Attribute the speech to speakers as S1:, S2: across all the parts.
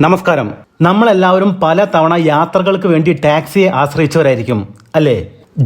S1: നമസ്കാരം. നമ്മളെല്ലാവരും പല തവണ യാത്രകൾക്ക് വേണ്ടി ടാക്സിയെ ആശ്രയിച്ചവരായിരിക്കും അല്ലേ?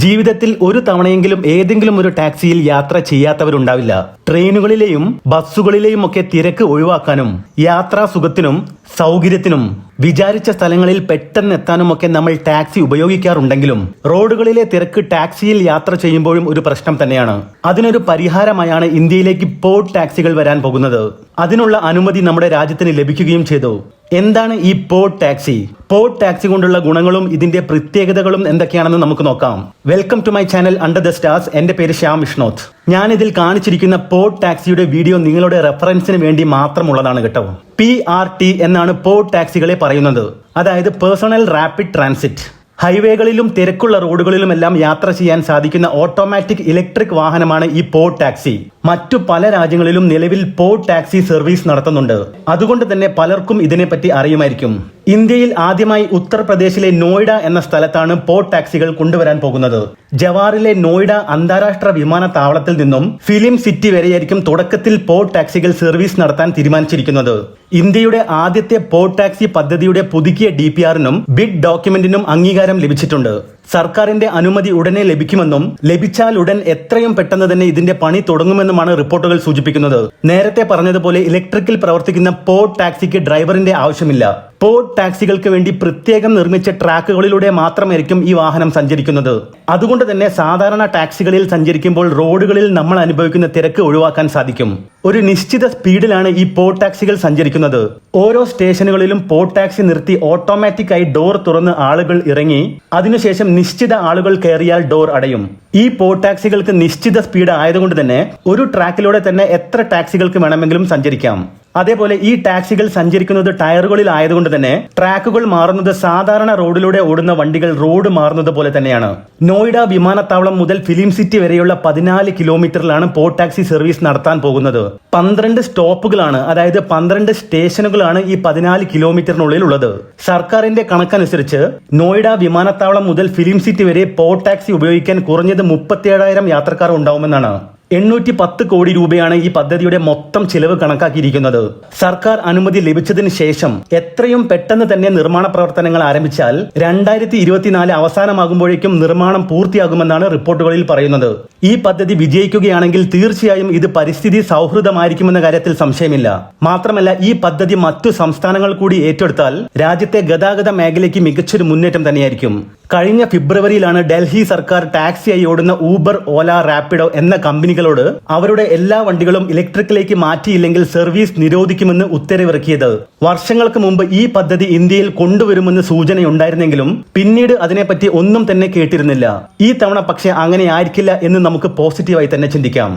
S1: ജീവിതത്തിൽ ഒരു തവണയെങ്കിലും ഏതെങ്കിലും ഒരു ടാക്സിയിൽ യാത്ര ചെയ്യാത്തവരുണ്ടാവില്ല. ട്രെയിനുകളിലെയും ബസ്സുകളിലെയും ഒക്കെ തിരക്ക് ഒഴിവാക്കാനും യാത്രാ സുഖത്തിനും സൗകര്യത്തിനും വിചാരിച്ച സ്ഥലങ്ങളിൽ പെട്ടെന്ന് എത്താനുമൊക്കെ നമ്മൾ ടാക്സി ഉപയോഗിക്കാറുണ്ടെങ്കിലും റോഡുകളിലെ തിരക്ക് ടാക്സിയിൽ യാത്ര ചെയ്യുമ്പോഴും ഒരു പ്രശ്നം തന്നെയാണ്. അതിനൊരു പരിഹാരമായാണ് ഇന്ത്യയിലേക്ക് പോഡ് ടാക്സികൾ വരാൻ പോകുന്നത്. അതിനുള്ള അനുമതി നമ്മുടെ രാജ്യത്തിന് ലഭിക്കുകയും ചെയ്തു. എന്താണ് ഈ പോഡ് ടാക്സി? പോഡ് ടാക്സി കൊണ്ടുള്ള ഗുണങ്ങളും ഇതിന്റെ പ്രത്യേകതകളും എന്തൊക്കെയാണെന്ന് നമുക്ക് നോക്കാം. Welcome to my channel under the stars. എന്റെ പേര് ശ്യാം വിഷ്ണോത്ത്. ഞാൻ ഇതിൽ കാണിച്ചിരിക്കുന്ന പോഡ് ടാക്സിയുടെ വീഡിയോ നിങ്ങളുടെ റെഫറൻസിന് വേണ്ടി മാത്രമുള്ളതാണ് കേട്ടോ. PRT എന്നാണ് പോഡ് ടാക്സികളെ പറയുന്നത്. അതായത് പേഴ്സണൽ റാപ്പിഡ് ട്രാൻസിറ്റ്. ഹൈവേകളിലും തിരക്കുള്ള റോഡുകളിലുമെല്ലാം യാത്ര ചെയ്യാൻ സാധിക്കുന്ന ഓട്ടോമാറ്റിക് ഇലക്ട്രിക് വാഹനമാണ് ഈ പോഡ് ടാക്സി. മറ്റു പല രാജ്യങ്ങളിലും നിലവിൽ പോഡ് ടാക്സി സർവീസ് നടത്തുന്നുണ്ട്. അതുകൊണ്ട് തന്നെ പലർക്കും ഇതിനെപ്പറ്റി അറിയുമായിരിക്കും. ഇന്ത്യയിൽ ആദ്യമായി ഉത്തർപ്രദേശിലെ നോയിഡ എന്ന സ്ഥലത്താണ് പോഡ് ടാക്സികൾ കൊണ്ടുവരാൻ പോകുന്നത്. ജവാറിലെ നോയിഡ അന്താരാഷ്ട്ര വിമാനത്താവളത്തിൽ നിന്നും ഫിലിം സിറ്റി വരെയായിരിക്കും തുടക്കത്തിൽ പോഡ് ടാക്സികൾ സർവീസ് നടത്താൻ തീരുമാനിച്ചിരിക്കുന്നത്. ഇന്ത്യയുടെ ആദ്യത്തെ പോഡ് ടാക്സി പദ്ധതിയുടെ പുതുക്കിയ DPRനും ബിഡ് ഡോക്യുമെന്റിനും അംഗീകാരം ലഭിച്ചിട്ടുണ്ട്. സർക്കാരിന്റെ അനുമതി ഉടനെ ലഭിക്കുമെന്നും ലഭിച്ചാൽ ഉടൻ എത്രയും പെട്ടെന്ന് തന്നെ ഇതിന്റെ പണി തുടങ്ങുമെന്നുമാണ് റിപ്പോർട്ടുകൾ സൂചിപ്പിക്കുന്നത്. നേരത്തെ പറഞ്ഞതുപോലെ ഇലക്ട്രിക്കിൽ പ്രവർത്തിക്കുന്ന പോഡ് ടാക്സിക്ക് ഡ്രൈവറിന്റെ ആവശ്യമില്ല. പോഡ് ടാക്സികൾക്ക് വേണ്ടി പ്രത്യേകം നിർമ്മിച്ച ട്രാക്കുകളിലൂടെ മാത്രമായിരിക്കും ഈ വാഹനം സഞ്ചരിക്കുന്നത്. അതുകൊണ്ട് തന്നെ സാധാരണ ടാക്സികളിൽ സഞ്ചരിക്കുമ്പോൾ റോഡുകളിൽ നമ്മൾ അനുഭവിക്കുന്ന തിരക്ക് ഒഴിവാക്കാൻ സാധിക്കും. ഒരു നിശ്ചിത സ്പീഡിലാണ് ഈ പോഡ് ടാക്സികൾ സഞ്ചരിക്കുന്നത്. ഓരോ സ്റ്റേഷനുകളിലും പോഡ് ടാക്സി നിർത്തി ഓട്ടോമാറ്റിക്കായി ഡോർ തുറന്ന് ആളുകൾ ഇറങ്ങി അതിനുശേഷം നിശ്ചിത ആളുകൾ കയറിയാൽ ഡോർ അടയും. ഈ പോഡ് ടാക്സികൾക്ക് നിശ്ചിത സ്പീഡ് ആയതുകൊണ്ട് തന്നെ ഒരു ട്രാക്കിലൂടെ തന്നെ എത്ര ടാക്സികൾക്ക് വേണമെങ്കിലും സഞ്ചരിക്കാം. അതേപോലെ ഈ ടാക്സികൾ സഞ്ചരിക്കുന്നത് ടയറുകളിൽ ആയതുകൊണ്ട് തന്നെ ട്രാക്കുകൾ മാറുന്നത് സാധാരണ റോഡിലൂടെ ഓടുന്ന വണ്ടികൾ റോഡ് മാറുന്നത് പോലെ തന്നെയാണ്. നോയിഡ വിമാനത്താവളം മുതൽ ഫിലിം സിറ്റി വരെയുള്ള 14 കിലോമീറ്ററിലാണ് പോഡ് ടാക്സി സർവീസ് നടത്താൻ പോകുന്നത്. 12 സ്റ്റോപ്പുകളാണ്, അതായത് 12 സ്റ്റേഷനുകളാണ് ഈ 14 കിലോമീറ്ററിനുള്ളിൽ ഉള്ളത്. സർക്കാരിന്റെ കണക്കനുസരിച്ച് നോയിഡ വിമാനത്താവളം മുതൽ ഫിലിം സിറ്റി വരെ പോഡ് ടാക്സി ഉപയോഗിക്കാൻ കുറഞ്ഞത് 37,000 യാത്രക്കാർ ഉണ്ടാവുമെന്നാണ്. 810 കോടി രൂപയാണ് ഈ പദ്ധതിയുടെ മൊത്തം ചിലവ് കണക്കാക്കിയിരിക്കുന്നത്. സർക്കാർ അനുമതി ലഭിച്ചതിന് ശേഷം എത്രയും പെട്ടെന്ന് തന്നെ നിർമ്മാണ പ്രവർത്തനങ്ങൾ ആരംഭിച്ചാൽ 2024 അവസാനമാകുമ്പോഴേക്കും നിർമ്മാണം പൂർത്തിയാകുമെന്നാണ് റിപ്പോർട്ടുകളിൽ പറയുന്നത്. ഈ പദ്ധതി വിജയിക്കുകയാണെങ്കിൽ തീർച്ചയായും ഇത് പരിസ്ഥിതി സൗഹൃദമായിരിക്കുമെന്ന കാര്യത്തിൽ സംശയമില്ല. മാത്രമല്ല ഈ പദ്ധതി മറ്റു സംസ്ഥാനങ്ങൾ കൂടി ഏറ്റെടുത്താൽ രാജ്യത്തെ ഗതാഗത മേഖലയ്ക്ക് മികച്ചൊരു മുന്നേറ്റം തന്നെയായിരിക്കും. കഴിഞ്ഞ ഫെബ്രുവരിയിലാണ് ഡൽഹി സർക്കാർ ടാക്സിയായി ഓടുന്ന ഊബർ, ഓല, റാപ്പിഡോ എന്ന കമ്പനികളോട് അവരുടെ എല്ലാ വണ്ടികളും ഇലക്ട്രിക്കിലേക്ക് മാറ്റിയില്ലെങ്കിൽ സർവീസ് നിരോധിക്കുമെന്ന് ഉത്തരവിറക്കിയത്. വർഷങ്ങൾക്ക് മുമ്പ് ഈ പദ്ധതി ഇന്ത്യയിൽ കൊണ്ടുവരുമെന്ന് സൂചനയുണ്ടായിരുന്നെങ്കിലും പിന്നീട് അതിനെപ്പറ്റി ഒന്നും തന്നെ കേട്ടിരുന്നില്ല. ഈ തവണ പക്ഷെ അങ്ങനെ ആയിരിക്കില്ല എന്ന് നമുക്ക് പോസിറ്റീവായി തന്നെ ചിന്തിക്കാം.